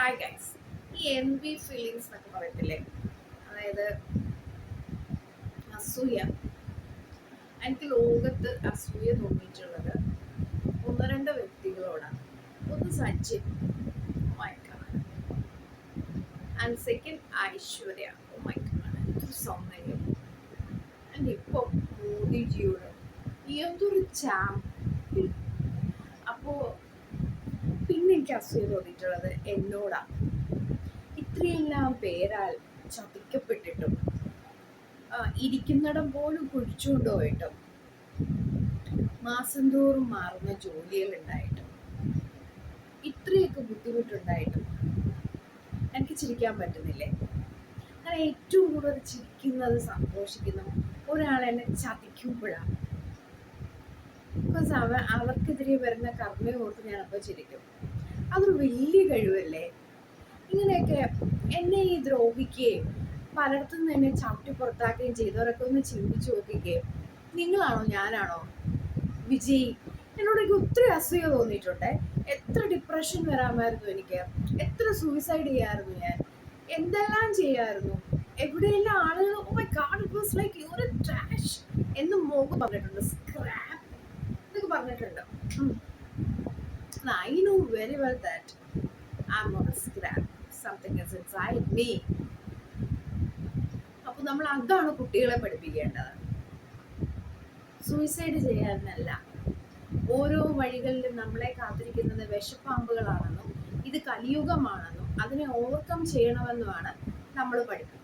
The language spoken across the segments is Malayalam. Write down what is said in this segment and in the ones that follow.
Hi guys. ഈ എൻവി ഫീലിങ്സ് എന്നൊക്കെ പറയത്തില്ലേ, അതായത് അസൂയ. എനിക്ക് ലോകത്ത് അസൂയ തോന്നിയിട്ടുള്ളത് ഒന്ന് രണ്ട് വ്യക്തികളോടാണ്. ഒന്ന് Sachin, my God, and second Aishwarya, my God, എന്തൊരു സൗന്ദര്യം. ആൻഡ് ഇപ്പോൾ മോദിജിയോട് എന്തൊരു ചാമ്പ്. അപ്പോൾ പിന്നെ എനിക്ക് അസൂയ തോന്നിയിട്ടുള്ളത് എന്നോടാണ്. ഇത്രയെല്ലാം പേരാൽ ചതിക്കപ്പെട്ടിട്ടും ഇരിക്കുന്നിടം പോലും കുഴിച്ചുകൊണ്ടുപോയിട്ടും മാസം തോറും മാറുന്ന ജോലികളുണ്ടായിട്ടും ഇത്രയൊക്കെ ബുദ്ധിമുട്ടുണ്ടായിട്ടും എനിക്ക് ചിരിക്കാൻ പറ്റുന്നില്ലേ? ഞാൻ ഏറ്റവും കൂടുതൽ ചിരിക്കുന്നത് സന്തോഷിക്കുന്ന ഒരാളെന്നെ ചതിക്കുമ്പോഴാണ്. ബിക്കോസ് അവർക്കെതിരെ വരുന്ന കർമ്മയെ ഓർത്ത് ഞാനപ്പോൾ ചിരിക്കും. അതൊരു വലിയ കഴിവല്ലേ? ഇങ്ങനെയൊക്കെ എന്നെ ഈ ദ്രോഹിക്കുകയും പലയിടത്തു നിന്ന് എന്നെ ചവിട്ടി പുറത്താക്കുകയും ചെയ്തവരൊക്കെ ഒന്ന് ചിന്തിച്ചു നോക്കുകയും, നിങ്ങളാണോ ഞാനാണോ വിജയി? എന്നോടൊക്കെ ഒത്തിരി അസൂയ തോന്നിയിട്ടുണ്ട്. എത്ര ഡിപ്രഷൻ വരാമായിരുന്നു എനിക്ക്, എത്ര സൂയിസൈഡ് ചെയ്യാമായിരുന്നു ഞാൻ, എന്തെല്ലാം ചെയ്യാമായിരുന്നു. എവിടെയെല്ലാം ആളുകൾ oh my god it was like you are a trash എന്ന് മോക്ക് പറഞ്ഞിട്ടുണ്ട്, സ്ക്രാപ്പ് എന്നൊക്കെ പറഞ്ഞിട്ടുണ്ട്. I know very well that I'm not a scrap. Something is inside me. അപ്പോൾ നമ്മൾ അതാണ് കുട്ടികളെ പഠിപ്പിക്കേണ്ടത്. സൂയിസൈഡ് ചെയ്യാനല്ല, ഓരോ വഴികളിലും നമ്മളെ കാത്തിരിക്കുന്നത് വിഷപ്പാമ്പുകളാണെന്നും ഇത് കലിയുഗമാണെന്നും അതിനെ ഓവർകം ചെയ്യണമെന്നുമാണ് നമ്മൾ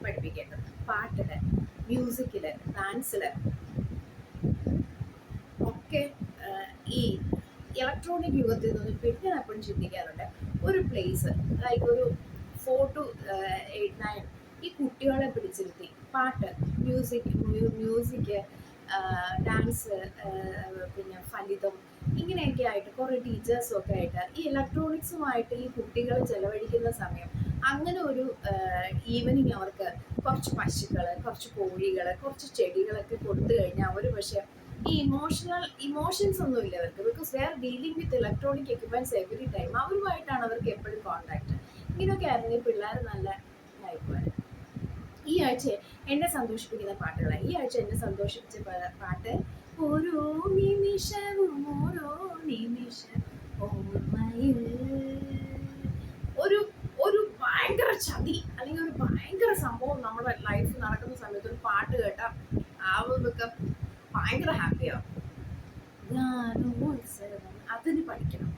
പഠിപ്പിക്കേണ്ടത്. പാട്ടില്, മ്യൂസിക്കില്, ഡാൻസില് ഒക്കെ. ഈ ഇലക്ട്രോണിക് യുഗത്തിൽ നിന്ന് പിന്നെ ഞാൻ എപ്പോഴും ചിന്തിക്കാറുണ്ട്, ഒരു പ്ലേസ് ലൈക്ക് ഒരു 4 to 8, 9 ഈ കുട്ടികളെ പിടിച്ചിരുത്തി പാട്ട്, മ്യൂസിക്, ഡാൻസ്, പിന്നെ ഫലിതം, ഇങ്ങനെയൊക്കെ ആയിട്ട് കുറേ ടീച്ചേഴ്സും ഒക്കെ ആയിട്ട് ഈ ഇലക്ട്രോണിക്സുമായിട്ട് ഈ കുട്ടികൾ ചെലവഴിക്കുന്ന സമയം, അങ്ങനെ ഒരു ഈവനിങ് അവർക്ക് കുറച്ച് പശുക്കൾ, കുറച്ച് കോഴികൾ, കുറച്ച് ചെടികളൊക്കെ കൊടുത്തു കഴിഞ്ഞാൽ അവർ പക്ഷേ ഈ ഇമോഷൻസ് ഒന്നും ഇല്ല അവർക്ക്. Because they are dealing with electronic equipments every time. അവരുമായിട്ടാണ് അവർക്ക് എപ്പോഴും കോണ്ടാക്ട്. ഇങ്ങനെയൊക്കെ ആയിരുന്നെങ്കിൽ പിള്ളേർ നല്ല ലൈഫാണ്. ഈ ആഴ്ച എന്നെ സന്തോഷിപ്പിക്കുന്ന പാട്ടുകളാണ്. ഈ ആഴ്ച എന്നെ സന്തോഷിപ്പിച്ച പാട്ട് ഓരോ നിമിഷവും ഓർമ്മയിൽ. ഒരു ഒരു ഭയങ്കര ചതി അല്ലെങ്കിൽ ഒരു ഭയങ്കര സംഭവം നമ്മുടെ ലൈഫ് നടക്കുന്ന സമയത്ത് ഒരു പാട്ട് കേട്ടാൽ ആവുന്നതൊക്കെ ഭയങ്കര ഹാപ്പിയാവും. അതിന് പഠിക്കണം.